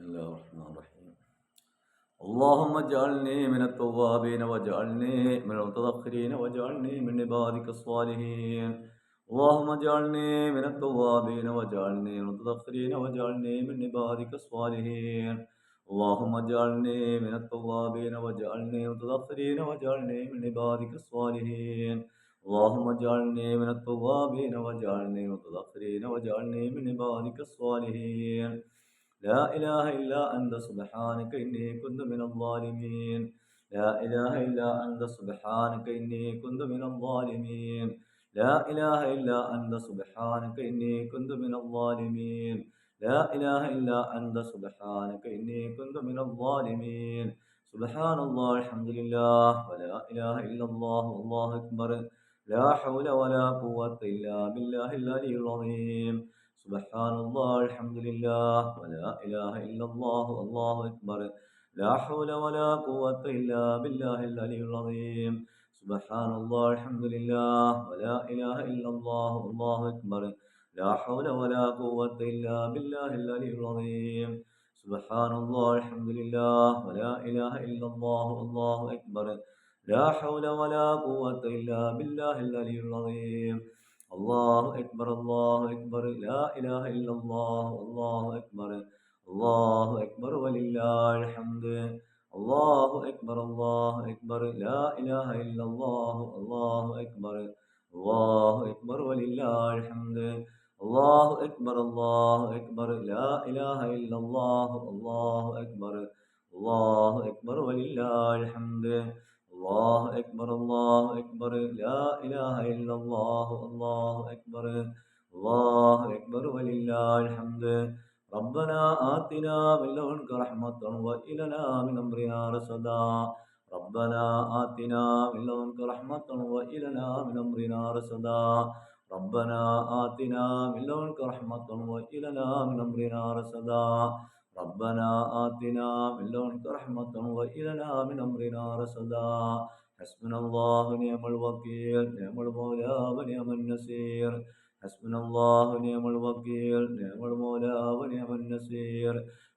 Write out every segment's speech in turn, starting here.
الله الرحمن الرحيم. اللهم اجعلني من التوابين واجعلني من المتذكرين واجعلني من عبادك الصالحين. اللهم اجعلني من التوابين واجعلني من المتذكرين واجعلني من عبادك الصالحين. اللهم اجعلني من التوابين واجعلني من المتذكرين واجعلني من عبادك الصالحين. اللهم اجعلني من التوابين واجعلني من المتذكرين واجعلني من عبادك الصالحين. لا إله إلا أنت سبحانك إني كنت من الظالمين. لا إله إلا أنت سبحانك إني كنت من الظالمين. لا إله إلا أنت سبحانك إني كنت من الظالمين. لا إله إلا أنت سبحانك إني كنت من الظالمين. سبحان الله الحمد لله ولا إله إلا الله والله أكبر. لا حول ولا قوة إلا بالله العلي العظيم. سبحان الله الحمد لله ولا إله إلا الله والله أكبر. لا حول ولا قوة إلا بالله العلي العظيم. سبحان الله الحمد لله ولا إله إلا الله والله أكبر. لا حول ولا قوة إلا بالله العلي العظيم. سبحان الله الحمد لله ولا إله إلا الله والله أكبر. لا حول ولا قوة إلا بالله العلي العظيم. الله أكبر الله أكبر لا إله إلا الله الله أكبر. الله أكبر ولله الحمد. الله أكبر الله أكبر لا إله إلا الله الله أكبر. الله أكبر ولله الحمد. الله أكبر الله أكبر لا إله إلا الله الله أكبر. الله أكبر ولله الحمد. الله أكبر الله أكبر لا إله إلا الله الله أكبر. الله أكبر ولله الحمد. ربنا آتنا من لدنك رحمة وهب لنا من أمرنا رشدا. ربنا آتنا من لدنك رحمة وهب لنا من أمرنا رشدا. ربنا آتنا من لدنك رحمة وهب لنا من أمرنا رشدا. ربنا آتنا من لدنك رحمة وهب لنا من أمرنا رشدا. حسبنا الله ونعم الوكيل نعم المولى ونعم النصير. حسبنا الله ونعم الوكيل نعم المولى ونعم النصير.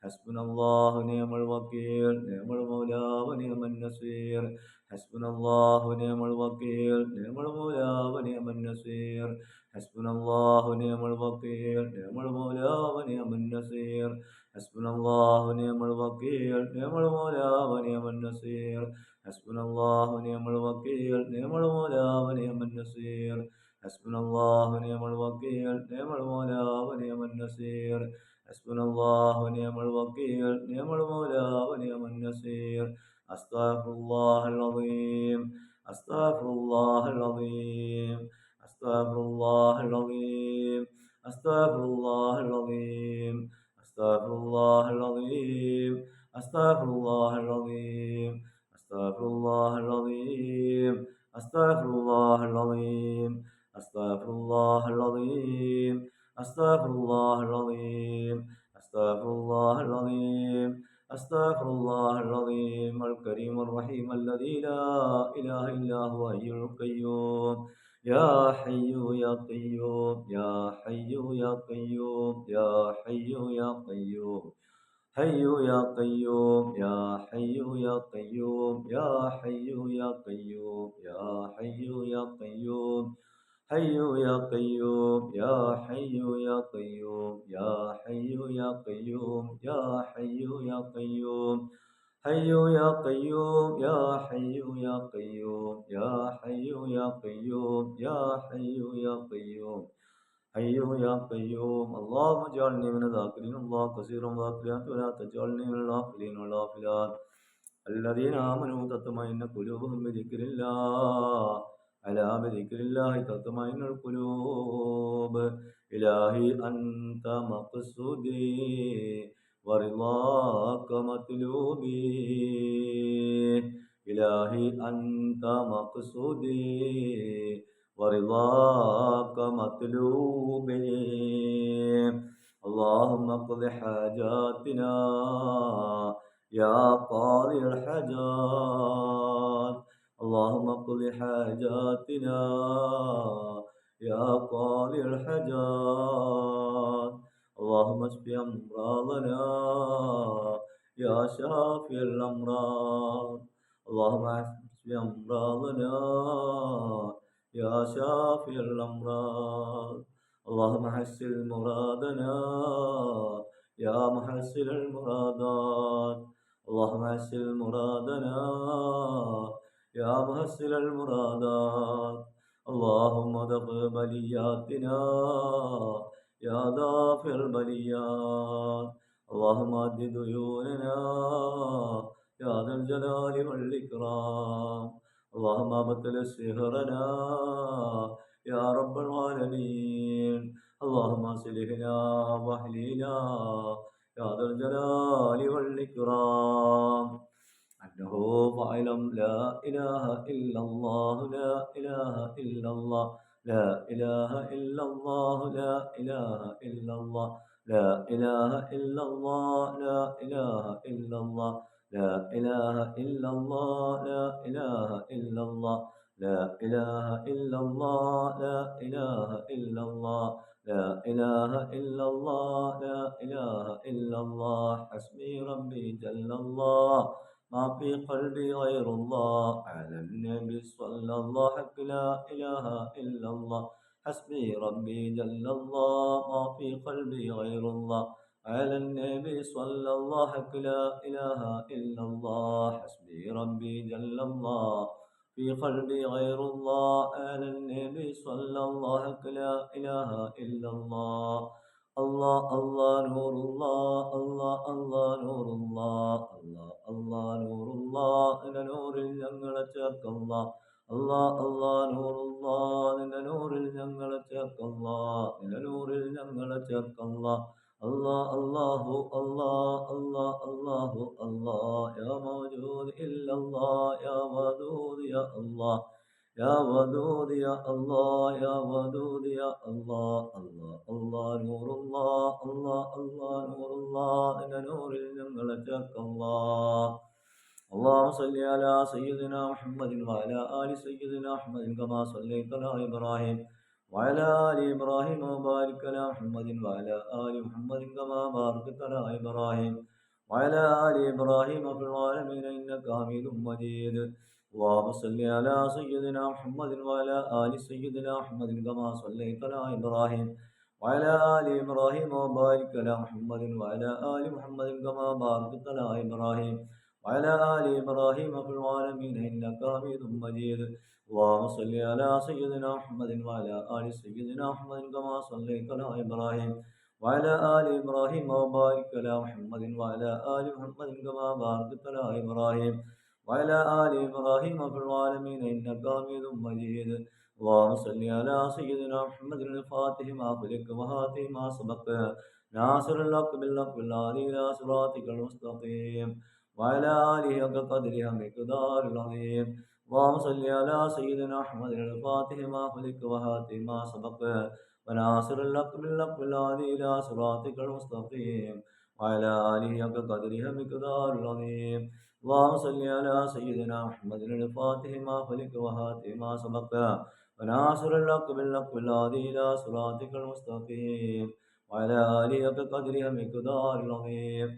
حسبنا الله ونعم الوكيل نعم المولى ونعم النصير. حسبنا الله ونعم الوكيل نعم المولى ونعم النصير. حسبنا الله ونعم الوكيل نعم المولى ونعم النصير. حسبنا الله ونعم الوكيل نعم المولى ونعم النصير. حسبنا الله ونعم الوكيل نعم المولى ونعم النصير. حسبنا الله ونعم الوكيل نعم المولى ونعم النصير. حسبنا الله ونعم الوكيل نعم المولى ونعم النصير. أستغفر الله العظيم. أستغفر الله العظيم. أستغفر الله العظيم. أستغفر الله العظيم. أستغفر الله العظيم. أستغفر الله العظيم. أستغفر الله العظيم. أستغفر الله العظيم. أستغفر الله العظيم. أستغفر الله العظيم. أستغفر الله العظيم. أستغفر الله العظيم الكريم الرحيم الذي لا إله إلا هو حي القيوم. يا حي يا قيوم يا حي يا قيوم يا حي يا قيوم. حي يا قيوم يا حي يا قيوم يا حي يا قيوم يا حي يا قيوم. حي يا قيوم يا حي يا قيوم يا حي يا قيوم يا حي يا قيوم. حي يا قيوم يا حي يا قيوم يا حي يا قيوم يا حي يا قيوم. حي يا قيوم. اللهم اجعلني من الذاكرين الله كثيرا والذاكرات ولا تجعلني من الغافلين والغافلات الذين آمنوا تطمئن قلوبهم بذكر الله. ألا بذكر الله تطمئن القلوب. إلهي أنت مقصودي ورضاك مطلوبي. إلهي أنت مقصودي ورضاك مطلوبي. اللهم اقض حاجاتنا يا قاضي الحاجات. اللهم اقض حاجاتنا يا قاضي الحاجات. اللهم اشف أمراضنا شافي الأمراض اللهم اشف أمراضنا يا شافي الأمراض اللهم حسن مرادنا يا محسن المرادات اللهم حسن مرادنا يا محسن المرادات اللهم دفع بلياتنا يا دافع البليات اللهم أد ديوننا يا ذا الجلال والإكرام اللهم ابطل سحرنا يا رب العالمين اللهم اصلحنا واهلنا يا ذا الجلال والإكرام أنه فاعلم لا إله إلا الله لا إله إلا الله لا إله إلا الله لا إله إلا الله لا إله إلا الله لا إله إلا الله لا إله إلا الله لا إله إلا الله لا إله إلا الله لا إله إلا الله لا إله إلا الله لا إله إلا الله حسبي ربي جل الله ما في قلبي غير الله على النبي صلى الله حق لا إله إلا الله حسبي ربي جل الله ما في قلبي غير الله على النبي صلى الله حق لا إله إلا الله حسبي ربي جل الله في قلبي غير الله على النبي صلى الله حق لا إله إلا الله الله الله نور الله الله الله نور الله الله الله نور الله إن نور ഞങ്ങളെ ചേർക്കല്ല الله الله نور الله إن نور ഞങ്ങളെ ചേർക്കല്ല إن نور ഞങ്ങളെ ചേർക്കല്ല الله الله الله الله الله الله يا موجود إلا الله يا ودود يا الله يا ودود يا الله يا ودود يا الله الله الله نور الله الله الله نور الله إن نور ഞങ്ങളെ الله اللهم صل على سيدنا محمد وعلى آل سيدنا محمد كما صليت على إبراهيم وعلى آل إبراهيم وبارك على محمد وعلى آل محمد كما باركت على إبراهيم وعلى آل إبراهيم في العالمين إنك حميد مجيد اللهم صل على سيدنا محمد وعلى آل سيدنا محمد كما صليت على إبراهيم وعلى آل إبراهيم وبارك على محمد وعلى آل محمد كما باركت على إبراهيم وعلى آل إبراهيم في العالمين إنك حميد مجيد اللهم صل على سيدنا محمد وعلى آل سيدنا محمد كما صليت على إبراهيم وعلى آل إبراهيم وبارك على محمد وعلى آل محمد كما باركت على إبراهيم وعلى آل إبراهيم في العالمين إنك حميد مجيد اللهم صل على سيدنا محمد الفاتح ما خلق وهاتف ما سبق ناصر الحق بالحق والهادي إلى صراطك المستقيم وعلى آله حق قدره مقدار العظيم اللهم صل على سيدنا محمد الفاتح ما خلق وهاتف ما سبق وناصر الحق بالحق والهادي إلى صراطك المستقيم وعلى آله حق قدره مقدار العظيم اللهم صل على سيدنا محمد الفاتح ما خلق وهاتف ما سبق وناصر الحق بالحق والهادي إلى صراطك المستقيم وعلى آله حق قدره مقدار العظيم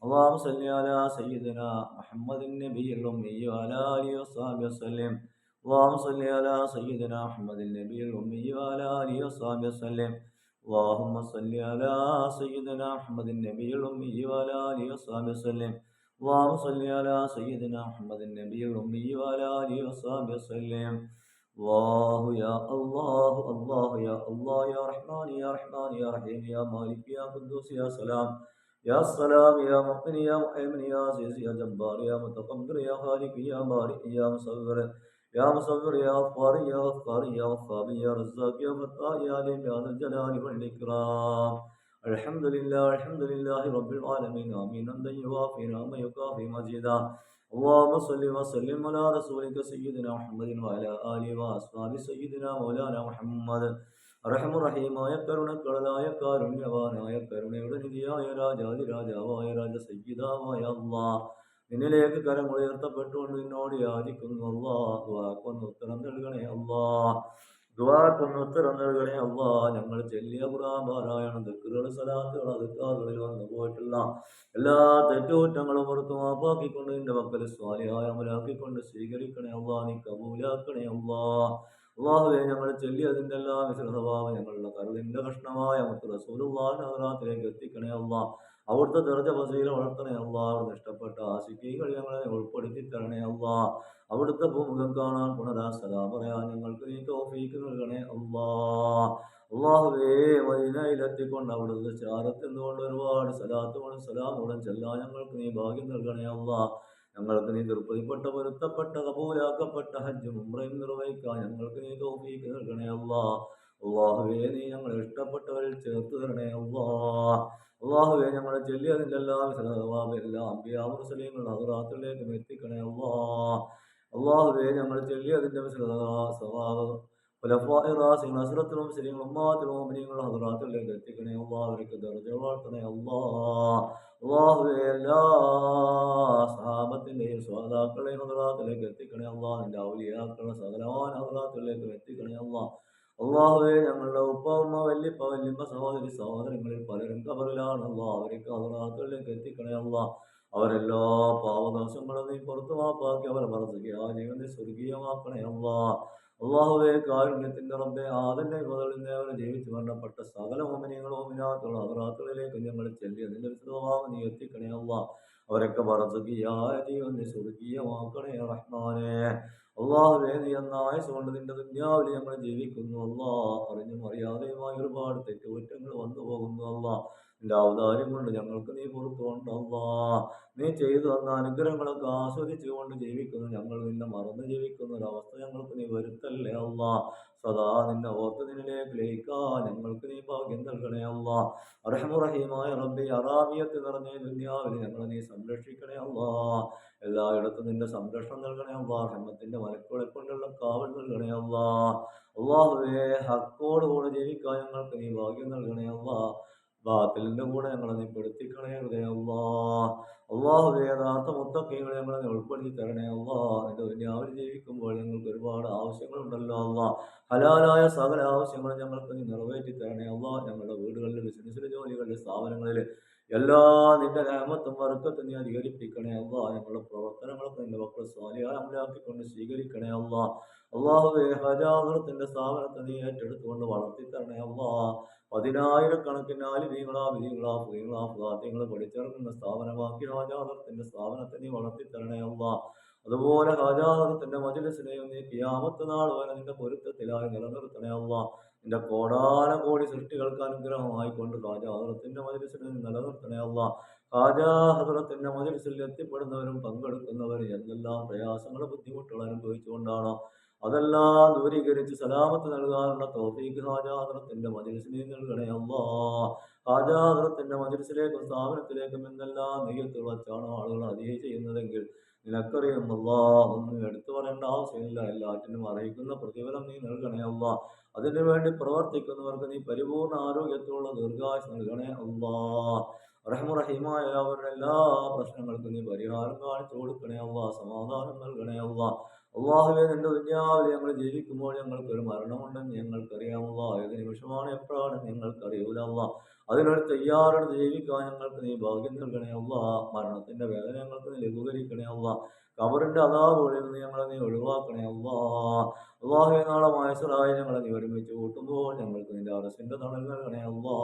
اللهم صل على سيدنا محمد النبي الأمي وعلى آله وصحبه وسلم اللهم صل على سيدنا محمد النبي الأمي وعلى آله وصحبه وسلم اللهم صل على سيدنا محمد النبي الأمي وعلى آله وصحبه وسلم اللهم صل على سيدنا محمد النبي الأمي وعلى آله وصحبه وسلم الله يا الله الله يا الله يا رحمن يا رحمن يا رحيم يا مالك يا قدوس يا سلام يا سلام يا مؤمن يا مؤمن يا عزيز يا جبار يا متكبر يا خالق يا بارئ يا مصور يا مصور يا غفار يا غفار يا غفار يا رزاق يا فتاح يا عليم يا ذا الجلال والإكرام الحمد لله رب العالمين آمين حمدا يوافي نعما يكافي مزيدا اللهم صل وسلم على رسولك سيدنا محمد وعلى آله وأصحاب سيدنا مولانا محمد റഹമുറഹീമായ കരുണക്കടലായ കാരുണ്യവാനായ കരുണയുടെ നിധിയായ രാജാതിരാജാവായ രാജസയ്യിദാവായ അല്ലാഹ് നിന്നിലേക്ക് കരമുയർത്തപ്പെട്ടുകൊണ്ട് നിന്നോട് യാചിക്കുന്നു അല്ലാഹ് വാക്കൊന്ന് ഉത്തരം നൽകണേ അല്ലാഹ് ദുആക്കൊന്ന് ഉത്തരം നൽകണേ അല്ലാ. ഞങ്ങൾ ചെല്ലിയ ഖുർആൻ പാരായണം, ദിക്റുകൾ, സ്വലാത്തുകൾ, അദ്കാറുകളിൽ വന്നു പോയിട്ടുള്ള എല്ലാ തെറ്റുകുറ്റങ്ങളും പുറത്തു മാപ്പാക്കിക്കൊണ്ട് നിന്റെ മക്കൾ സ്വാലിഹായ അമലാക്കിക്കൊണ്ട് സ്വീകരിക്കണേ അല്ലാ. നീ കബൂലാക്കണേ അല്ലാ. അല്ലാഹുവേ, ഞങ്ങൾ ചെല്ലിയതിൻ്റെ എല്ലാ സ്വഭാവം ഞങ്ങളുടെ കരളിന്റെ കഷ്ണമായ മുത്ത് റസൂലുള്ളാഹിന്റെ ഹദ്റത്തിലേക്ക് എത്തിക്കണേ അല്ലാ. അവിടുത്തെ ദർജ ഫസീല വളർത്തണേ അല്ലാ. അവിടുന്ന് ഇഷ്ടപ്പെട്ട ആശിക്കീകൾ ഞങ്ങളെ ഉൾപ്പെടുത്തി തരണേ അല്ലാ. അവിടുത്തെ ഭൂമുഖം കാണാൻ പുനരാസലാം പറയാൻ ഞങ്ങൾക്ക് നീ തൗഫീക്ക് നൽകണേ അല്ലാ. അല്ലാഹുവേ, മദീനയിലെത്തിക്കൊണ്ട് അവിടുത്തെ ചാരത്തിൽ നിന്നുകൊണ്ട് ഒരുപാട് സലാത്തുകളും സലാമുകളും ചെല്ലാൻ ഞങ്ങൾക്ക് നീ ഭാഗ്യം നൽകണേ അല്ലാ. ഞങ്ങൾക്ക് നീ തൃപ്തിപ്പെട്ട, പൊരുത്തപ്പെട്ട, കബൂലാക്കപ്പെട്ട ഹജ്ജും ഉംറയും നിർവഹിക്കാൻ ഞങ്ങൾക്ക് നീ തൗഫീക്ക് നൽകണേ അല്ലാ. അല്ലാഹുവേ, നീ ഞങ്ങളെ ഇഷ്ടപ്പെട്ടവരിൽ ചേർത്ത് തരണേ അല്ലാ. അല്ലാഹുവേ, ഞങ്ങളെ ചെല്ലിയതിൻ്റെ എല്ലാ അമ്പിയാ മുർസലീങ്ങളുടെ ഹദ്റാത്തിലേക്കും എത്തിക്കണേ അല്ലാ. അല്ലാഹുവേ, ഞങ്ങൾ ചെല്ലിയതിൻ്റെ നസ്രത്തിലും ശരിയും ഉമ്മാത്തിലും മുഅ്മിനീങ്ങളുടെ ഹദ്റാത്തിലേക്ക് എത്തിക്കണേ അല്ലാ. അവർക്ക് ദർജ വളർത്തണേ അല്ലാ. അല്ലാഹുവേ, എല്ലാ സഹാബത്തിൻ്റെയും സ്വഹാബാക്കളെയും ഹദ്റാത്തിലേക്ക് എത്തിക്കണേ അല്ലാ. നിന്റെ ഔലിയാക്കളുടെ സകലമായ ഹദ്റാത്തിലേക്ക് എത്തിക്കണേ അല്ലാ. അല്ലാഹുവേ, ഞങ്ങളുടെ ഉപ്പ, ഉമ്മ, വല്യപ്പ, വല്യമ്മ, സഹോദരി, സഹോദരങ്ങളിൽ പലരും ഖബറിലാണല്ലോ. അവർക്ക് ഹദ്റാത്തിലേക്ക് എത്തിക്കണേ അല്ലാ. അവരെല്ലാ പാവദോഷങ്ങളും നീ പുറത്തു മാപ്പാക്കി അവരെ മറന്നുകയാ ജീവനെ സ്വർഗീയമാക്കണേ അല്ലാ. അല്ലാഹുവേ, കാരുണ്യത്തിന്റെ റബ്ബേ, ആദന്റെ മുതൽ അവരെ ജീവിച്ചു മരണപ്പെട്ട സകല മോമിനിയങ്ങളും മോമിനാത്തുള്ള ഹദ്റാത്തുകളിലേക്ക് ഞങ്ങൾ ചെല്ലി അതിന്റെ വിശുദ്ധഭാവം നീ എത്തിക്കണേ അല്ലാ. അവരൊക്കെ മറന്നുകയായ ജീവനെ സ്വർഗീയമാക്കണേ റഹ്മാനേ. അല്ലാഹുവേ, നീ എന്ന ആയുസ് കൊണ്ട് നിന്റെ ദുനിയാവിൽ ഞങ്ങൾ ജീവിക്കുന്നു അല്ലാ. അറിഞ്ഞും അറിയാതെയുമായ ഒരുപാട് തെറ്റുകുറ്റങ്ങൾ വന്നു പോകുന്നു അല്ലാ. നിന്റെ ഔദാര്യം കൊണ്ട് ഞങ്ങൾക്ക് നീ പുറത്തുകൊണ്ട് അല്ലാ. നീ ചെയ്തു തന്ന അനുഗ്രഹങ്ങളൊക്കെ ആസ്വദിച്ചുകൊണ്ട് ജീവിക്കുന്നു ഞങ്ങൾ നിന്നെ മറന്നു ജീവിക്കുന്ന ഒരവസ്ഥ ഞങ്ങൾക്ക് നീ വരുത്തല്ലേ അല്ലാ. സദാ നിന്നെ ഓർത്ത് നിന്നിലേക്ക് ലയിക്കാൻ ഞങ്ങൾക്ക് നീ ഭാഗ്യം നൽകണേ അല്ലാ. റഹ്മുറഹീമായ റബ്ബേ, അറാബിയത്ത് നിറഞ്ഞ ദുനിയാവിൽ ഞങ്ങളെ നീ സംരക്ഷിക്കണേ അല്ലാ. എല്ലായിടത്തും നിന്റെ സംരക്ഷണം നൽകണേ അല്ലാ. റഹ്മത്തിന്റെ മലക്കുകളെ കൊണ്ടുള്ള കാവൽ നൽകണേ അല്ലാ. അല്ലാഹുവേ, ഹക്കോടുകൂടെ ജീവിക്കാൻ ഞങ്ങൾക്ക് നീ ഭാഗ്യം നൽകണേ അല്ലാ. ബാത്തിലിന്റെ കൂടെ ഞങ്ങളെ നീ പെടുത്തിക്കളയരുതേ അല്ലാ. അല്ലാഹുവേ, യഥാർത്ഥ മുത്തഖീങ്ങളെ ഞങ്ങളെ നീ ഉൾപ്പെടുത്തി തരണേ അല്ലാ. നിന്റെ ദുനിയാവിൽ ജീവിക്കുമ്പോൾ ഞങ്ങൾക്ക് ഒരുപാട് ആവശ്യങ്ങളുണ്ടല്ലോ അല്ലാ. ഹലാലായ സകല ആവശ്യങ്ങളും ഞങ്ങൾക്ക് നീ നിറവേറ്റി തരണേ അല്ലാ. ഞങ്ങളുടെ വീടുകളിൽ, ബിസിനസ്സിലെ, ജോലികളിലെ, സ്ഥാപനങ്ങളിൽ എല്ലാ നിന്റെ രഹമത്തും ബർക്കത്തും നീ അധികരിപ്പിക്കണേ അല്ലാ. ഞങ്ങളുടെ പ്രവർത്തനങ്ങളൊക്കെ നിന്റെ മക്കൾ സ്വാലിഹായ അമലാക്കിക്കൊണ്ട് സ്വീകരിക്കണേ അല്ലാ. അല്ലാഹുവേ, ഹജാദത്തിന്റെ സ്ഥാപനത്തെ നീ ഏറ്റെടുത്തുകൊണ്ട് വളർത്തി തരണേ അല്ലാ. 10,000-കണക്കിന് ആലിമീങ്ങളാ പഠിച്ചിറങ്ങുന്ന സ്ഥാപനമാക്കി ഹാജാദത്തിന്റെ സ്ഥാപനത്തെ നീ വളർത്തി തരണേ അല്ലാ. അതുപോലെ ഹാജാദത്തിന്റെ മജ്‌ലിസിനെയും നീ ഖിയാമത്ത് നാൾ വരെ നിന്റെ പൊരുത്തത്തിലായി നിലനിർത്തണേ അല്ലാ. നിന്റെ കോടാനകോടി സൃഷ്ടികൾക്ക് അനുഗ്രഹമായിക്കൊണ്ട് ഹാജാദത്തിന്റെ മജ്‌ലിസിനെ നിലനിർത്തണേ അല്ലാ. ഹാജാദത്തിന്റെ മജ്‌ലിസിൽ എത്തിപ്പെടുന്നവരും പങ്കെടുക്കുന്നവരും എന്തെല്ലാം പ്രയാസങ്ങളും ബുദ്ധിമുട്ടുകൾ അനുഭവിച്ചുകൊണ്ടാണോ അതെല്ലാം ദൂരീകരിച്ച് സലാമത്ത് നൽകാനുള്ള തൗഫീഖ് ഹാജാദത്തിന്റെ മജ്‌ലിസിനെ നൽകണേ അല്ലാ. ഹാജാദത്തിന്റെ മജ്‌ലിസിലേക്കും സ്ഥാപനത്തിലേക്കും എന്തെല്ലാം നിയ്യത്ത് വച്ചാണോ ആളുകൾ ഹദിയ ചെയ്യുന്നതെങ്കിൽ നിനക്കറിയും അല്ലാ. ഒന്നും എടുത്തു പറയേണ്ട ആവശ്യമില്ല. എല്ലാറ്റിനും അറിയിക്കുന്ന പ്രതിഫലം നീ നൽകണേ അല്ലാ. അതിനു വേണ്ടി പ്രവർത്തിക്കുന്നവർക്ക് നീ പരിപൂർണ ആരോഗ്യത്തോടുള്ള ദീർഘായുസ്സ് നൽകണേ അല്ലാ. റഹ്മുറഹീമായ അവരുടെ എല്ലാ പ്രശ്നങ്ങൾക്കും നീ പരിഹാരം കാണിച്ചു കൊടുക്കണേ അല്ലാ. സമാധാനം നൽകണേ അല്ലാ. അല്ലാഹുവേ, നിന്റെ ദുനിയാവിൽ ഞങ്ങൾ ജീവിക്കുമ്പോൾ ഞങ്ങൾക്കൊരു മരണമുണ്ടെന്ന് ഞങ്ങൾക്കറിയാമല്ല. ഏത് നിമിഷമാണ് എപ്പോഴാണ് ഞങ്ങൾക്കറിയൂല അല്ലാ. അതിനൊരു തയ്യാറെടുത്ത് ജീവിക്കാൻ ഞങ്ങൾക്ക് നീ ഭാഗ്യം നൽകണേ അല്ലാ. മരണത്തിന്റെ വേദന ഞങ്ങൾക്ക് നീ ലഘൂകരിക്കണേ അല്ലാ. ഖബറിന്റെ അദാബുകളിൽ നിന്ന് ഞങ്ങളെ നീ ഒഴിവാക്കണേ അല്ലാ. അല്ലാഹുവേ, നാളെ മഹ്ശറായി ഞങ്ങളെ നീ ഒരുമിച്ച് കൂട്ടുമ്പോൾ ഞങ്ങൾക്ക് നിന്റെ അർശിന്റെ തണൽ നൽകണേ അല്ലാ.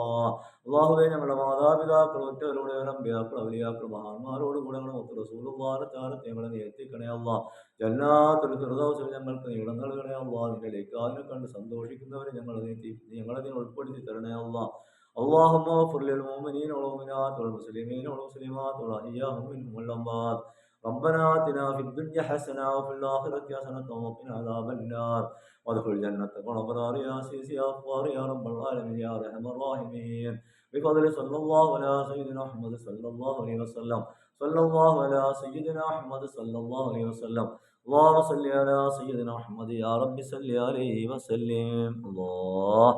അല്ലാഹുവേ, ഞങ്ങളുടെ മാതാപിതാക്കൾ, ഒറ്റവരുടെ അമ്പിയാക്കൾ, ഔലിയാക്കൾ, മഹാന്മാരോട് കൂടെ ഞങ്ങളുടെ മുത്ത് റസൂലുള്ളാഹിന്റെ ചാരത്ത് ഞങ്ങളെ നീ എത്തിക്കണേ അല്ലാ. ജന്നാത്തുൽ ഫിർദൗസിൽ ഞങ്ങൾക്ക് നീ ഇടം നൽകണേ അല്ലാ. നിന്റെ ലേഖാനെ കണ്ട് സന്തോഷിക്കുന്നവരെ ഞങ്ങളെ നീ ഉൾപ്പെടുത്തി തരണേ അല്ലാ. اللهم اغفر للمؤمنين والمؤمنات والمسلمين والمسلمات والأحياء منهم والأموات. ربنا آتنا في الدنيا حسنة وفي الآخرة حسنة وقنا عذاب النار وادخل جنتك والأبرار يا عزيز يا غفار يا رب العالمين يا أرحم الراحمين. بفضل صلى الله على سيدنا محمد صلى الله عليه وسلم. صلى الله على سيدنا محمد صلى الله عليه وسلم. اللهم صل على سيدنا محمد يا رب صل عليه وسلم. الله